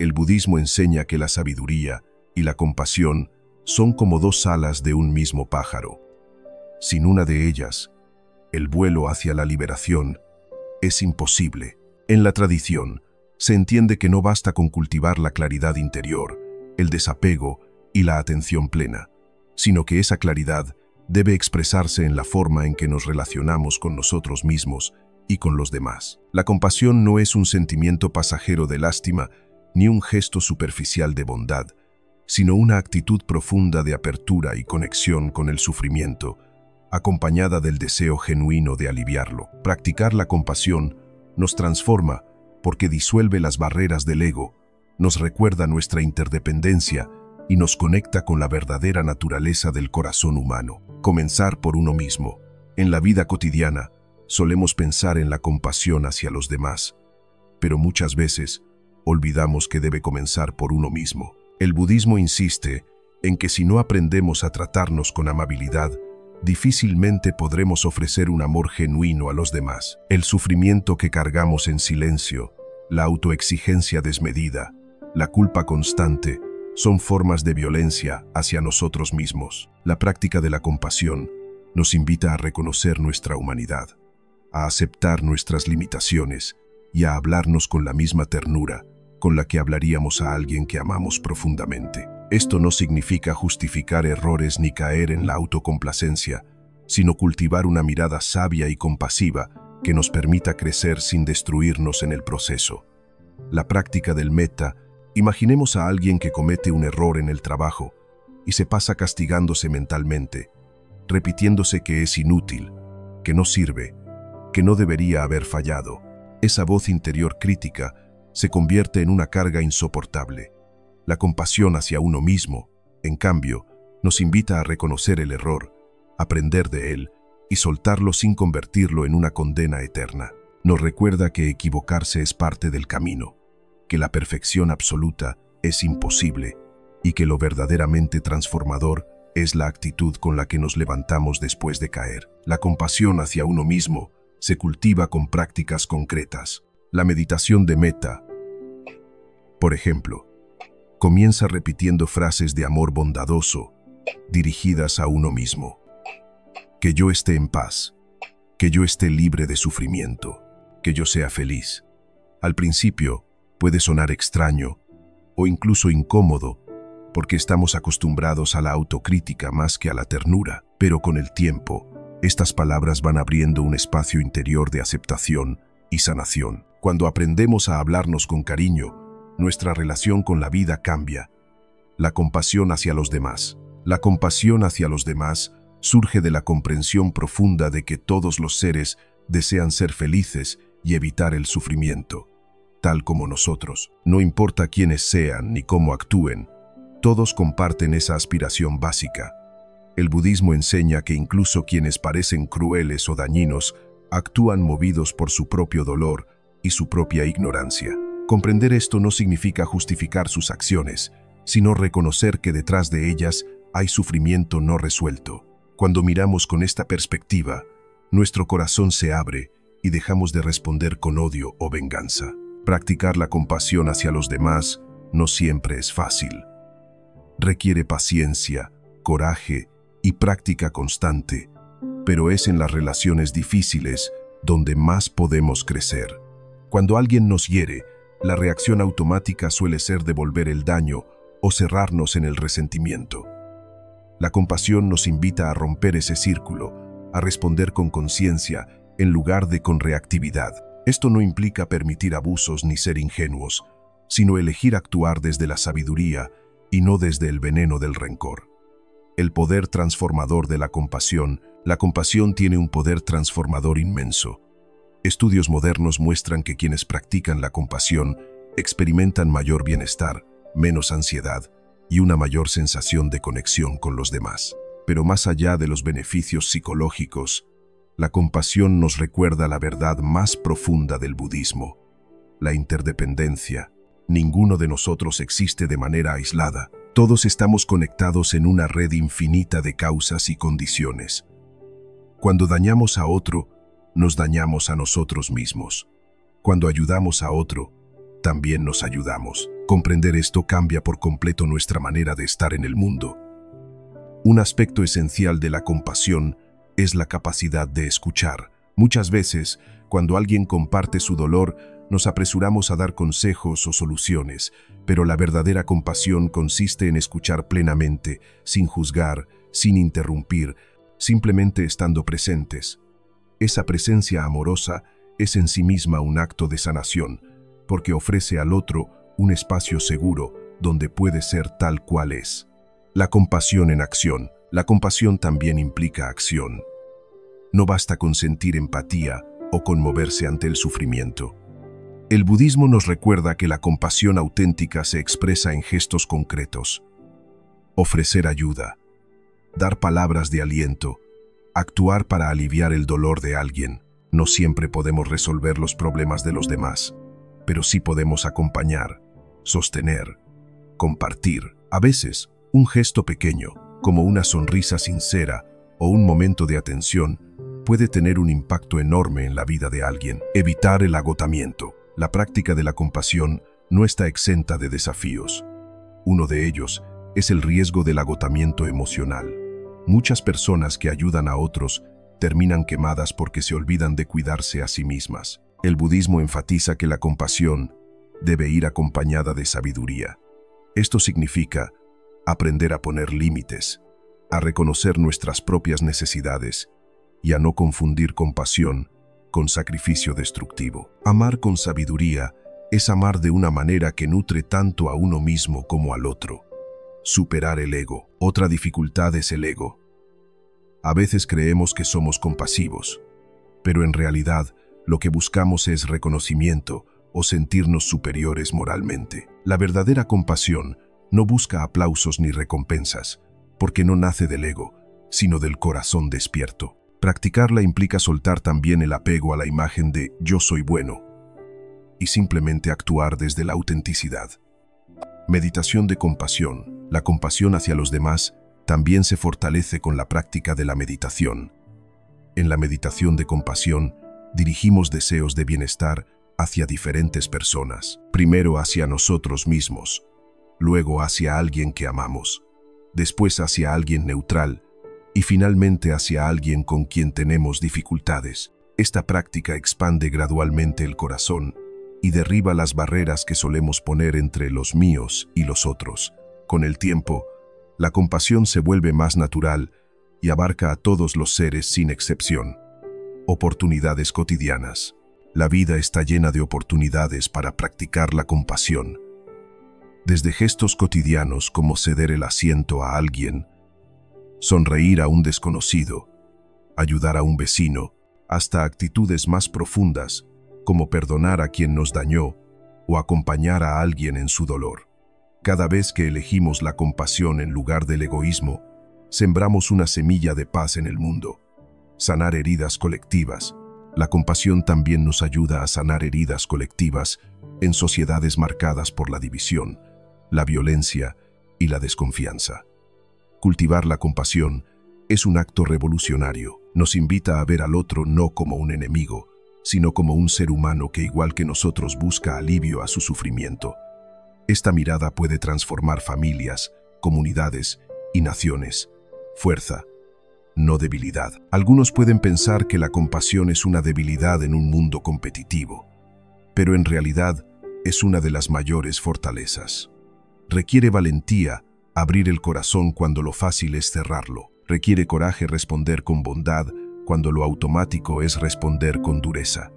El budismo enseña que la sabiduría y la compasión son como dos alas de un mismo pájaro. Sin una de ellas, el vuelo hacia la liberación es imposible. En la tradición, se entiende que no basta con cultivar la claridad interior, el desapego y la atención plena, sino que esa claridad debe expresarse en la forma en que nos relacionamos con nosotros mismos y con los demás. La compasión no es un sentimiento pasajero de lástima ni un gesto superficial de bondad, sino una actitud profunda de apertura y conexión con el sufrimiento, acompañada del deseo genuino de aliviarlo. Practicar la compasión nos transforma porque disuelve las barreras del ego, nos recuerda nuestra interdependencia y nos conecta con la verdadera naturaleza del corazón humano. Comenzar por uno mismo. En la vida cotidiana, solemos pensar en la compasión hacia los demás, pero muchas veces olvidamos que debe comenzar por uno mismo. El budismo insiste en que si no aprendemos a tratarnos con amabilidad, difícilmente podremos ofrecer un amor genuino a los demás. El sufrimiento que cargamos en silencio, la autoexigencia desmedida, la culpa constante, son formas de violencia hacia nosotros mismos. La práctica de la compasión nos invita a reconocer nuestra humanidad, a aceptar nuestras limitaciones y a hablarnos con la misma ternura con la que hablaríamos a alguien que amamos profundamente. Esto no significa justificar errores ni caer en la autocomplacencia, sino cultivar una mirada sabia y compasiva que nos permita crecer sin destruirnos en el proceso. La práctica del metta. Imaginemos a alguien que comete un error en el trabajo y se pasa castigándose mentalmente, repitiéndose que es inútil, que no sirve, que no debería haber fallado. Esa voz interior crítica se convierte en una carga insoportable. La compasión hacia uno mismo, en cambio, nos invita a reconocer el error, aprender de él y soltarlo sin convertirlo en una condena eterna. Nos recuerda que equivocarse es parte del camino, que la perfección absoluta es imposible y que lo verdaderamente transformador es la actitud con la que nos levantamos después de caer. La compasión hacia uno mismo se cultiva con prácticas concretas. La meditación de metta, por ejemplo, comienza repitiendo frases de amor bondadoso dirigidas a uno mismo. Que yo esté en paz, que yo esté libre de sufrimiento, que yo sea feliz. Al principio puede sonar extraño o incluso incómodo porque estamos acostumbrados a la autocrítica más que a la ternura, pero con el tiempo, estas palabras van abriendo un espacio interior de aceptación y sanación. Cuando aprendemos a hablarnos con cariño, nuestra relación con la vida cambia. La compasión hacia los demás. La compasión hacia los demás surge de la comprensión profunda de que todos los seres desean ser felices y evitar el sufrimiento, tal como nosotros. No importa quiénes sean ni cómo actúen, todos comparten esa aspiración básica. El budismo enseña que incluso quienes parecen crueles o dañinos actúan movidos por su propio dolor y su propia ignorancia. Comprender esto no significa justificar sus acciones, sino reconocer que detrás de ellas hay sufrimiento no resuelto. Cuando miramos con esta perspectiva, nuestro corazón se abre y dejamos de responder con odio o venganza. Practicar la compasión hacia los demás no siempre es fácil. Requiere paciencia, coraje y práctica constante, pero es en las relaciones difíciles donde más podemos crecer. Cuando alguien nos hiere, la reacción automática suele ser devolver el daño o cerrarnos en el resentimiento. La compasión nos invita a romper ese círculo, a responder con conciencia en lugar de con reactividad. Esto no implica permitir abusos ni ser ingenuos, sino elegir actuar desde la sabiduría y no desde el veneno del rencor. El poder transformador de la compasión tiene un poder transformador inmenso. Estudios modernos muestran que quienes practican la compasión experimentan mayor bienestar, menos ansiedad y una mayor sensación de conexión con los demás. Pero más allá de los beneficios psicológicos, la compasión nos recuerda la verdad más profunda del budismo, la interdependencia. Ninguno de nosotros existe de manera aislada. Todos estamos conectados en una red infinita de causas y condiciones. Cuando dañamos a otro, nos dañamos a nosotros mismos. Cuando ayudamos a otro, también nos ayudamos. Comprender esto cambia por completo nuestra manera de estar en el mundo. Un aspecto esencial de la compasión es la capacidad de escuchar. Muchas veces, cuando alguien comparte su dolor, nos apresuramos a dar consejos o soluciones, pero la verdadera compasión consiste en escuchar plenamente, sin juzgar, sin interrumpir, simplemente estando presentes. Esa presencia amorosa es en sí misma un acto de sanación, porque ofrece al otro un espacio seguro donde puede ser tal cual es. La compasión en acción. La compasión también implica acción. No basta con sentir empatía o conmoverse ante el sufrimiento. El budismo nos recuerda que la compasión auténtica se expresa en gestos concretos. Ofrecer ayuda, dar palabras de aliento, actuar para aliviar el dolor de alguien. No siempre podemos resolver los problemas de los demás, pero sí podemos acompañar, sostener, compartir. A veces, un gesto pequeño, como una sonrisa sincera o un momento de atención, puede tener un impacto enorme en la vida de alguien. Evitar el agotamiento. La práctica de la compasión no está exenta de desafíos. Uno de ellos es el riesgo del agotamiento emocional. Muchas personas que ayudan a otros terminan quemadas porque se olvidan de cuidarse a sí mismas. El budismo enfatiza que la compasión debe ir acompañada de sabiduría. Esto significa aprender a poner límites, a reconocer nuestras propias necesidades y a no confundir compasión con sacrificio destructivo. Amar con sabiduría es amar de una manera que nutre tanto a uno mismo como al otro. Superar el ego. Otra dificultad es el ego. A veces creemos que somos compasivos, pero en realidad lo que buscamos es reconocimiento o sentirnos superiores moralmente. La verdadera compasión no busca aplausos ni recompensas, porque no nace del ego, sino del corazón despierto. Practicarla implica soltar también el apego a la imagen de yo soy bueno y simplemente actuar desde la autenticidad. Meditación de compasión. La compasión hacia los demás también se fortalece con la práctica de la meditación. En la meditación de compasión, dirigimos deseos de bienestar hacia diferentes personas. Primero hacia nosotros mismos, luego hacia alguien que amamos, después hacia alguien neutral y finalmente hacia alguien con quien tenemos dificultades. Esta práctica expande gradualmente el corazón y derriba las barreras que solemos poner entre los míos y los otros. Con el tiempo, la compasión se vuelve más natural y abarca a todos los seres sin excepción. Oportunidades cotidianas. La vida está llena de oportunidades para practicar la compasión. Desde gestos cotidianos como ceder el asiento a alguien, sonreír a un desconocido, ayudar a un vecino, hasta actitudes más profundas como perdonar a quien nos dañó o acompañar a alguien en su dolor. Cada vez que elegimos la compasión en lugar del egoísmo, sembramos una semilla de paz en el mundo. Sanar heridas colectivas. La compasión también nos ayuda a sanar heridas colectivas en sociedades marcadas por la división, la violencia y la desconfianza. Cultivar la compasión es un acto revolucionario. Nos invita a ver al otro no como un enemigo, sino como un ser humano que, igual que nosotros, busca alivio a su sufrimiento. Esta mirada puede transformar familias, comunidades y naciones. Fuerza, no debilidad. Algunos pueden pensar que la compasión es una debilidad en un mundo competitivo, pero en realidad es una de las mayores fortalezas. Requiere valentía abrir el corazón cuando lo fácil es cerrarlo. Requiere coraje responder con bondad cuando lo automático es responder con dureza.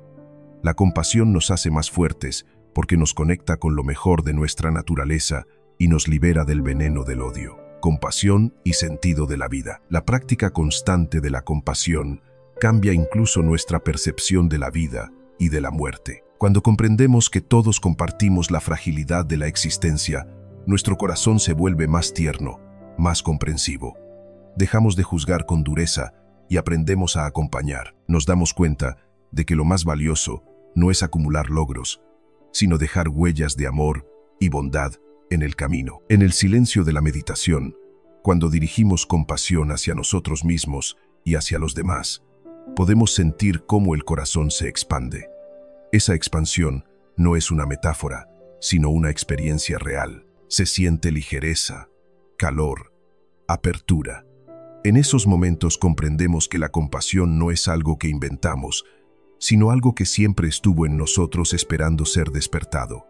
La compasión nos hace más fuertes porque nos conecta con lo mejor de nuestra naturaleza y nos libera del veneno del odio. Compasión y sentido de la vida. La práctica constante de la compasión cambia incluso nuestra percepción de la vida y de la muerte. Cuando comprendemos que todos compartimos la fragilidad de la existencia, nuestro corazón se vuelve más tierno, más comprensivo. Dejamos de juzgar con dureza y aprendemos a acompañar. Nos damos cuenta de que lo más valioso no es acumular logros, sino dejar huellas de amor y bondad en el camino. En el silencio de la meditación, cuando dirigimos compasión hacia nosotros mismos y hacia los demás, podemos sentir cómo el corazón se expande. Esa expansión no es una metáfora, sino una experiencia real. Se siente ligereza, calor, apertura. En esos momentos comprendemos que la compasión no es algo que inventamos, sino algo que siempre estuvo en nosotros esperando ser despertado.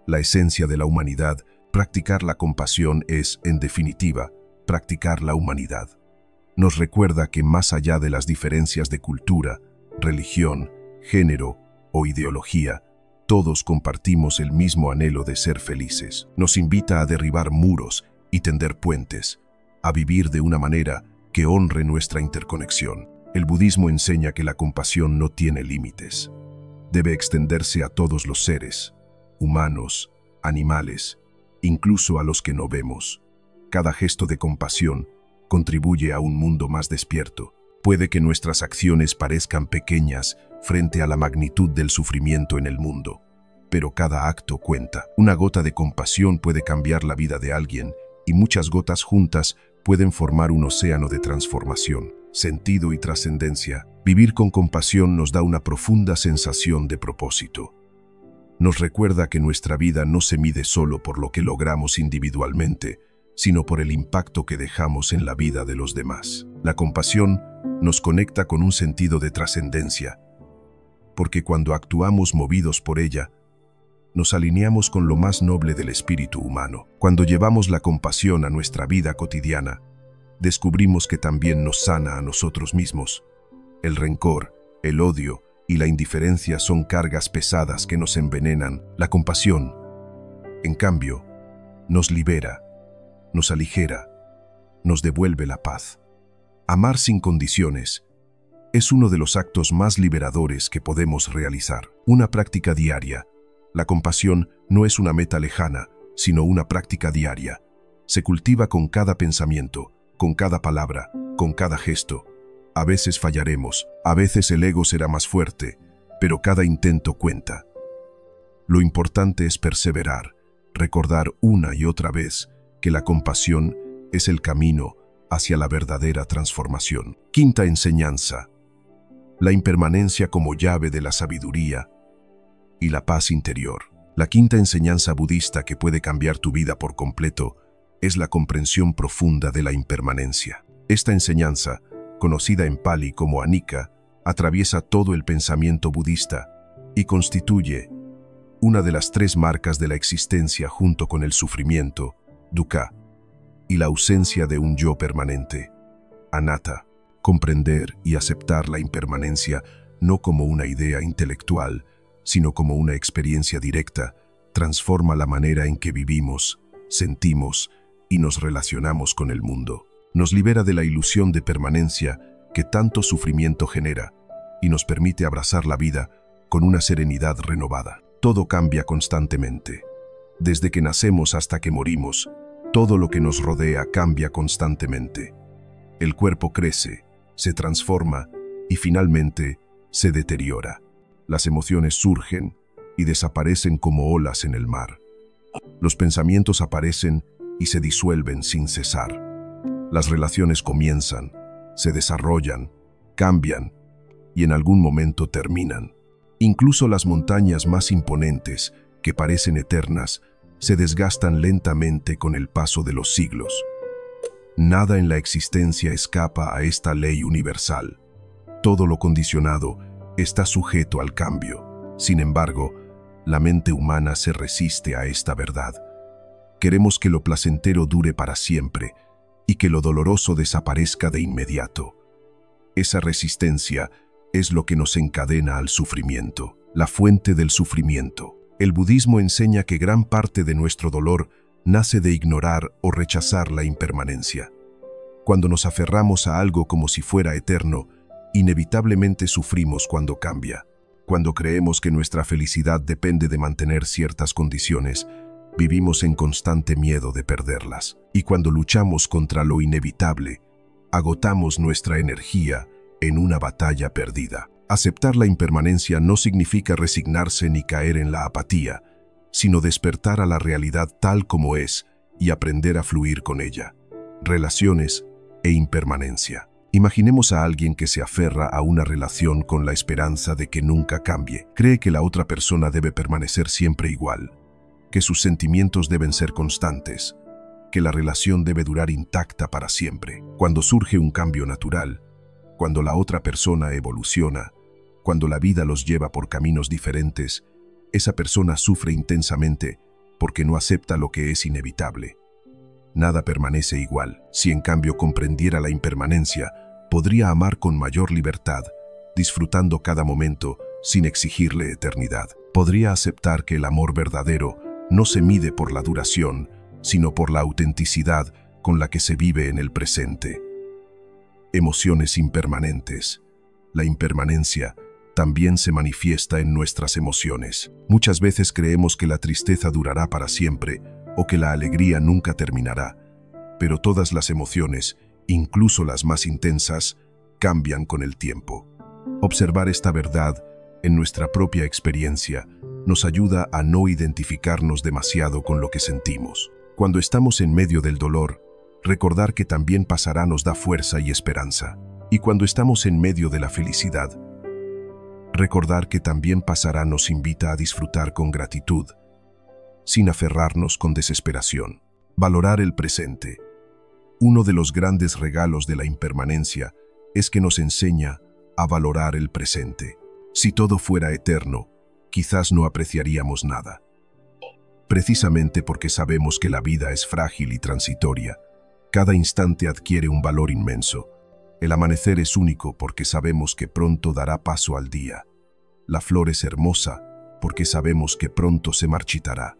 La esencia de la humanidad, practicar la compasión es, en definitiva, practicar la humanidad. Nos recuerda que más allá de las diferencias de cultura, religión, género o ideología, todos compartimos el mismo anhelo de ser felices. Nos invita a derribar muros y tender puentes, a vivir de una manera que honre nuestra interconexión. El budismo enseña que la compasión no tiene límites. Debe extenderse a todos los seres, humanos, animales, incluso a los que no vemos. Cada gesto de compasión contribuye a un mundo más despierto. Puede que nuestras acciones parezcan pequeñas frente a la magnitud del sufrimiento en el mundo, pero cada acto cuenta. Una gota de compasión puede cambiar la vida de alguien y muchas gotas juntas pueden formar un océano de transformación. Sentido y trascendencia. Vivir con compasión nos da una profunda sensación de propósito. Nos recuerda que nuestra vida no se mide solo por lo que logramos individualmente, sino por el impacto que dejamos en la vida de los demás. La compasión nos conecta con un sentido de trascendencia, porque cuando actuamos movidos por ella, nos alineamos con lo más noble del espíritu humano. Cuando llevamos la compasión a nuestra vida cotidiana, descubrimos que también nos sana a nosotros mismos. El rencor, el odio y la indiferencia son cargas pesadas que nos envenenan. La compasión, en cambio, nos libera, nos aligera, nos devuelve la paz. Amar sin condiciones es uno de los actos más liberadores que podemos realizar. Una práctica diaria. La compasión no es una meta lejana, sino una práctica diaria. Se cultiva con cada pensamiento, con cada palabra, con cada gesto. A veces fallaremos, a veces el ego será más fuerte, pero cada intento cuenta. Lo importante es perseverar, recordar una y otra vez que la compasión es el camino hacia la verdadera transformación. Quinta enseñanza: la impermanencia como llave de la sabiduría y la paz interior. La quinta enseñanza budista que puede cambiar tu vida por completo es la comprensión profunda de la impermanencia. Esta enseñanza, conocida en Pali como Anicca, atraviesa todo el pensamiento budista y constituye una de las tres marcas de la existencia junto con el sufrimiento, dukkha, y la ausencia de un yo permanente, anatta. Comprender y aceptar la impermanencia no como una idea intelectual, sino como una experiencia directa, transforma la manera en que vivimos, sentimos y nos relacionamos con el mundo. Nos libera de la ilusión de permanencia que tanto sufrimiento genera y nos permite abrazar la vida con una serenidad renovada. Todo cambia constantemente. Desde que nacemos hasta que morimos, todo lo que nos rodea cambia constantemente. El cuerpo crece, se transforma y finalmente se deteriora. Las emociones surgen y desaparecen como olas en el mar. Los pensamientos aparecen y se disuelven sin cesar. Las relaciones comienzan, se desarrollan, cambian y en algún momento terminan. Incluso las montañas más imponentes, que parecen eternas, se desgastan lentamente con el paso de los siglos. Nada en la existencia escapa a esta ley universal. Todo lo condicionado está sujeto al cambio. Sin embargo, la mente humana se resiste a esta verdad. Queremos que lo placentero dure para siempre y que lo doloroso desaparezca de inmediato. Esa resistencia es lo que nos encadena al sufrimiento, la fuente del sufrimiento. El budismo enseña que gran parte de nuestro dolor nace de ignorar o rechazar la impermanencia. Cuando nos aferramos a algo como si fuera eterno, inevitablemente sufrimos cuando cambia. Cuando creemos que nuestra felicidad depende de mantener ciertas condiciones, vivimos en constante miedo de perderlas. Y cuando luchamos contra lo inevitable, agotamos nuestra energía en una batalla perdida. Aceptar la impermanencia no significa resignarse ni caer en la apatía, sino despertar a la realidad tal como es y aprender a fluir con ella. Relaciones e impermanencia. Imaginemos a alguien que se aferra a una relación con la esperanza de que nunca cambie. Cree que la otra persona debe permanecer siempre igual, que sus sentimientos deben ser constantes, que la relación debe durar intacta para siempre. Cuando surge un cambio natural, cuando la otra persona evoluciona, cuando la vida los lleva por caminos diferentes, esa persona sufre intensamente porque no acepta lo que es inevitable. Nada permanece igual. Si en cambio comprendiera la impermanencia, podría amar con mayor libertad, disfrutando cada momento sin exigirle eternidad. Podría aceptar que el amor verdadero no se mide por la duración, sino por la autenticidad con la que se vive en el presente. Emociones impermanentes. La impermanencia también se manifiesta en nuestras emociones. Muchas veces creemos que la tristeza durará para siempre o que la alegría nunca terminará, pero todas las emociones, incluso las más intensas, cambian con el tiempo. Observar esta verdad en nuestra propia experiencia nos ayuda a no identificarnos demasiado con lo que sentimos. Cuando estamos en medio del dolor, recordar que también pasará nos da fuerza y esperanza. Y cuando estamos en medio de la felicidad, recordar que también pasará nos invita a disfrutar con gratitud, sin aferrarnos con desesperación. Valorar el presente. Uno de los grandes regalos de la impermanencia es que nos enseña a valorar el presente. Si todo fuera eterno, quizás no apreciaríamos nada. Precisamente porque sabemos que la vida es frágil y transitoria, cada instante adquiere un valor inmenso. El amanecer es único porque sabemos que pronto dará paso al día. La flor es hermosa porque sabemos que pronto se marchitará.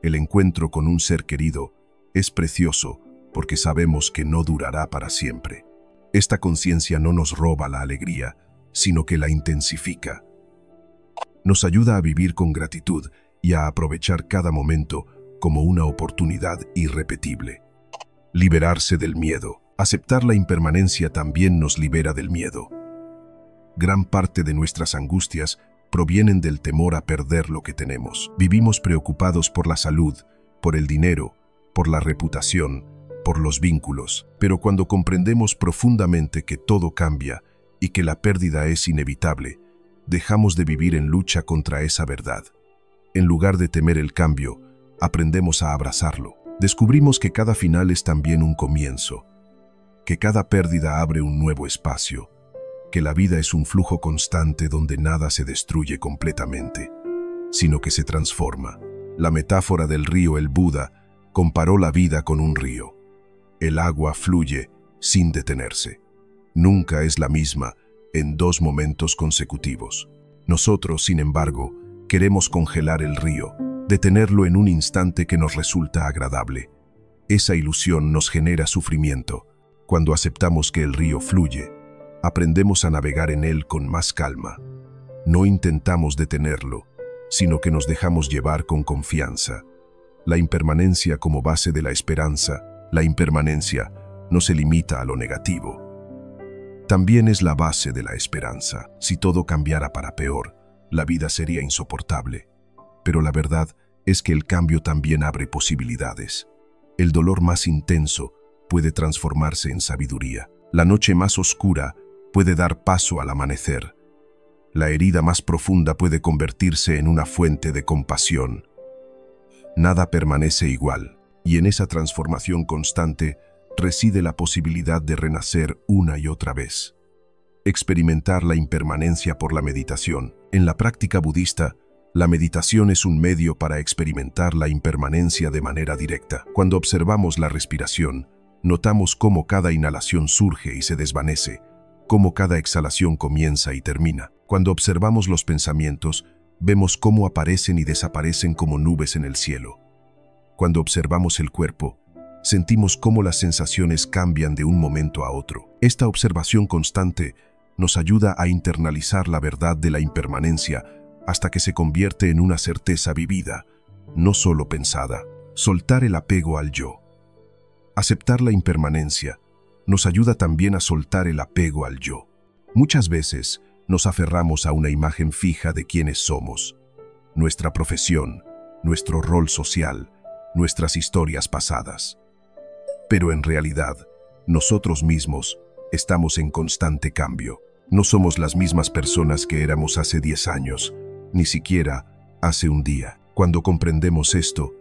El encuentro con un ser querido es precioso porque sabemos que no durará para siempre. Esta conciencia no nos roba la alegría, sino que la intensifica. Nos ayuda a vivir con gratitud y a aprovechar cada momento como una oportunidad irrepetible. Liberarse del miedo. Aceptar la impermanencia también nos libera del miedo. Gran parte de nuestras angustias provienen del temor a perder lo que tenemos. Vivimos preocupados por la salud, por el dinero, por la reputación, por los vínculos. Pero cuando comprendemos profundamente que todo cambia y que la pérdida es inevitable, dejamos de vivir en lucha contra esa verdad. En lugar de temer el cambio, aprendemos a abrazarlo. Descubrimos que cada final es también un comienzo, que cada pérdida abre un nuevo espacio, que la vida es un flujo constante donde nada se destruye completamente, sino que se transforma. La metáfora del río el Buda comparó la vida con un río. El agua fluye sin detenerse. Nunca es la misma en dos momentos consecutivos. Nosotros, sin embargo, queremos congelar el río, detenerlo en un instante que nos resulta agradable. Esa ilusión nos genera sufrimiento. Cuando aceptamos que el río fluye, aprendemos a navegar en él con más calma. No intentamos detenerlo, sino que nos dejamos llevar con confianza. La impermanencia como base de la esperanza. La impermanencia no se limita a lo negativo. También es la base de la esperanza. Si todo cambiara para peor, la vida sería insoportable. Pero la verdad es que el cambio también abre posibilidades. El dolor más intenso puede transformarse en sabiduría. La noche más oscura puede dar paso al amanecer. La herida más profunda puede convertirse en una fuente de compasión. Nada permanece igual, y en esa transformación constante reside la posibilidad de renacer una y otra vez. Experimentar la impermanencia por la meditación. En la práctica budista, la meditación es un medio para experimentar la impermanencia de manera directa. Cuando observamos la respiración, notamos cómo cada inhalación surge y se desvanece, cómo cada exhalación comienza y termina. Cuando observamos los pensamientos, vemos cómo aparecen y desaparecen como nubes en el cielo. Cuando observamos el cuerpo, sentimos cómo las sensaciones cambian de un momento a otro. Esta observación constante nos ayuda a internalizar la verdad de la impermanencia hasta que se convierte en una certeza vivida, no solo pensada. Soltar el apego al yo. Aceptar la impermanencia nos ayuda también a soltar el apego al yo. Muchas veces nos aferramos a una imagen fija de quiénes somos, nuestra profesión, nuestro rol social, nuestras historias pasadas. Pero en realidad, nosotros mismos estamos en constante cambio. No somos las mismas personas que éramos hace 10 años, ni siquiera hace un día. Cuando comprendemos esto,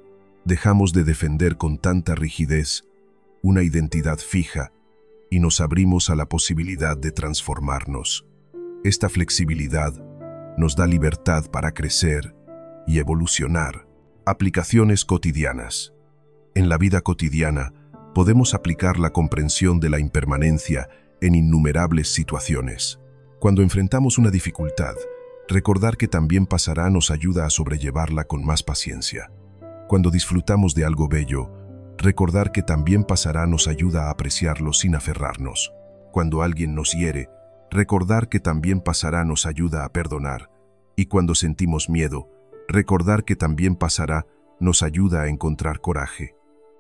dejamos de defender con tanta rigidez una identidad fija y nos abrimos a la posibilidad de transformarnos. Esta flexibilidad nos da libertad para crecer y evolucionar. Aplicaciones cotidianas. En la vida cotidiana, podemos aplicar la comprensión de la impermanencia en innumerables situaciones. Cuando enfrentamos una dificultad, recordar que también pasará nos ayuda a sobrellevarla con más paciencia. Cuando disfrutamos de algo bello, recordar que también pasará nos ayuda a apreciarlo sin aferrarnos. Cuando alguien nos hiere, recordar que también pasará nos ayuda a perdonar. Y cuando sentimos miedo, recordar que también pasará nos ayuda a encontrar coraje.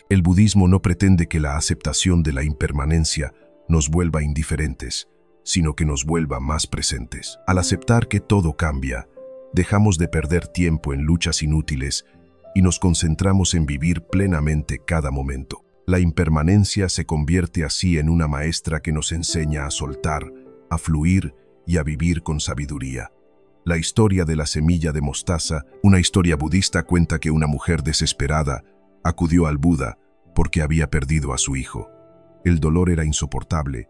El budismo no pretende que la aceptación de la impermanencia nos vuelva indiferentes, sino que nos vuelva más presentes. Al aceptar que todo cambia, dejamos de perder tiempo en luchas inútiles y nos concentramos en vivir plenamente cada momento. La impermanencia se convierte así en una maestra que nos enseña a soltar, a fluir y a vivir con sabiduría. La historia de la semilla de mostaza, una historia budista, cuenta que una mujer desesperada acudió al Buda porque había perdido a su hijo. El dolor era insoportable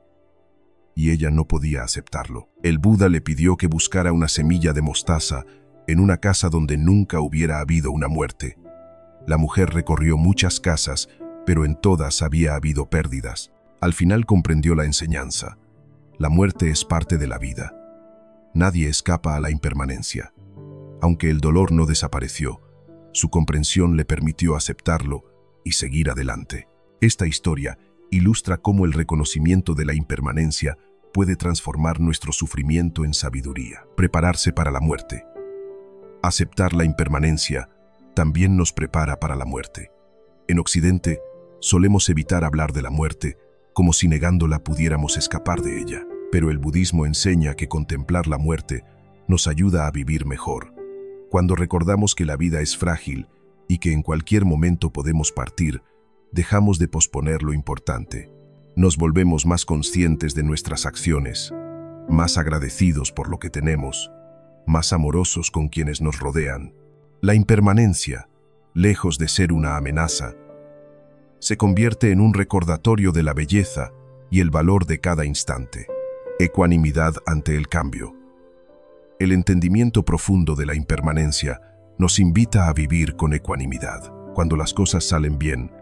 y ella no podía aceptarlo. El Buda le pidió que buscara una semilla de mostaza en una casa donde nunca hubiera habido una muerte. La mujer recorrió muchas casas, pero en todas había habido pérdidas. Al final comprendió la enseñanza. La muerte es parte de la vida. Nadie escapa a la impermanencia. Aunque el dolor no desapareció, su comprensión le permitió aceptarlo y seguir adelante. Esta historia ilustra cómo el reconocimiento de la impermanencia puede transformar nuestro sufrimiento en sabiduría. Prepararse para la muerte. Aceptar la impermanencia también nos prepara para la muerte. En Occidente, solemos evitar hablar de la muerte como si negándola pudiéramos escapar de ella. Pero el budismo enseña que contemplar la muerte nos ayuda a vivir mejor. Cuando recordamos que la vida es frágil y que en cualquier momento podemos partir, dejamos de posponer lo importante. Nos volvemos más conscientes de nuestras acciones, más agradecidos por lo que tenemos, más amorosos con quienes nos rodean. La impermanencia, lejos de ser una amenaza, se convierte en un recordatorio de la belleza y el valor de cada instante. Ecuanimidad ante el cambio. El entendimiento profundo de la impermanencia nos invita a vivir con ecuanimidad. Cuando las cosas salen bien,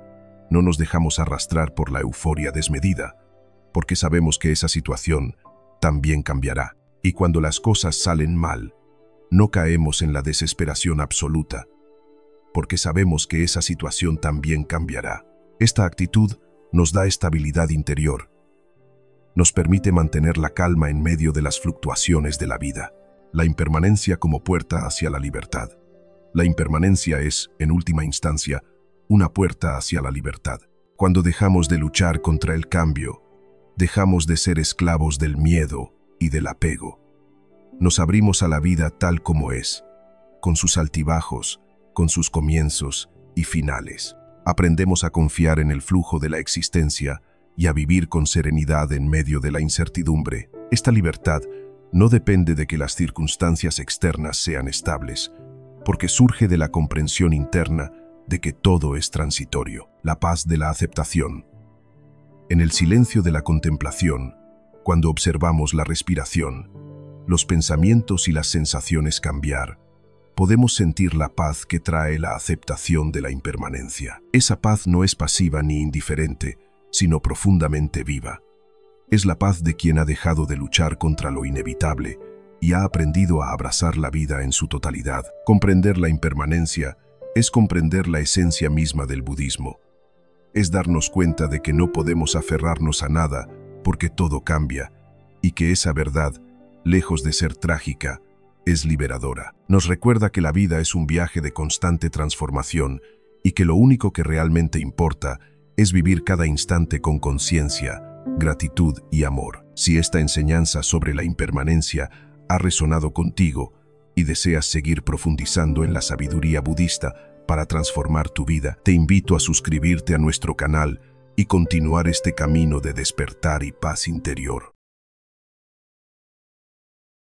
no nos dejamos arrastrar por la euforia desmedida, porque sabemos que esa situación también cambiará. Y cuando las cosas salen mal, no caemos en la desesperación absoluta, porque sabemos que esa situación también cambiará. Esta actitud nos da estabilidad interior. Nos permite mantener la calma en medio de las fluctuaciones de la vida. La impermanencia como puerta hacia la libertad. La impermanencia es, en última instancia, una puerta hacia la libertad. Cuando dejamos de luchar contra el cambio, dejamos de ser esclavos del miedo y del apego. Nos abrimos a la vida tal como es, con sus altibajos, con sus comienzos y finales. Aprendemos a confiar en el flujo de la existencia y a vivir con serenidad en medio de la incertidumbre. Esta libertad no depende de que las circunstancias externas sean estables, porque surge de la comprensión interna de que todo es transitorio. La paz de la aceptación. En el silencio de la contemplación, cuando observamos la respiración, los pensamientos y las sensaciones cambiar, podemos sentir la paz que trae la aceptación de la impermanencia. Esa paz no es pasiva ni indiferente, sino profundamente viva. Es la paz de quien ha dejado de luchar contra lo inevitable y ha aprendido a abrazar la vida en su totalidad. Comprender la impermanencia es comprender la esencia misma del budismo. Es darnos cuenta de que no podemos aferrarnos a nada porque todo cambia y que esa verdad, lejos de ser trágica, es liberadora. Nos recuerda que la vida es un viaje de constante transformación y que lo único que realmente importa es vivir cada instante con conciencia, gratitud y amor. Si esta enseñanza sobre la impermanencia ha resonado contigo y deseas seguir profundizando en la sabiduría budista para transformar tu vida, te invito a suscribirte a nuestro canal y continuar este camino de despertar y paz interior.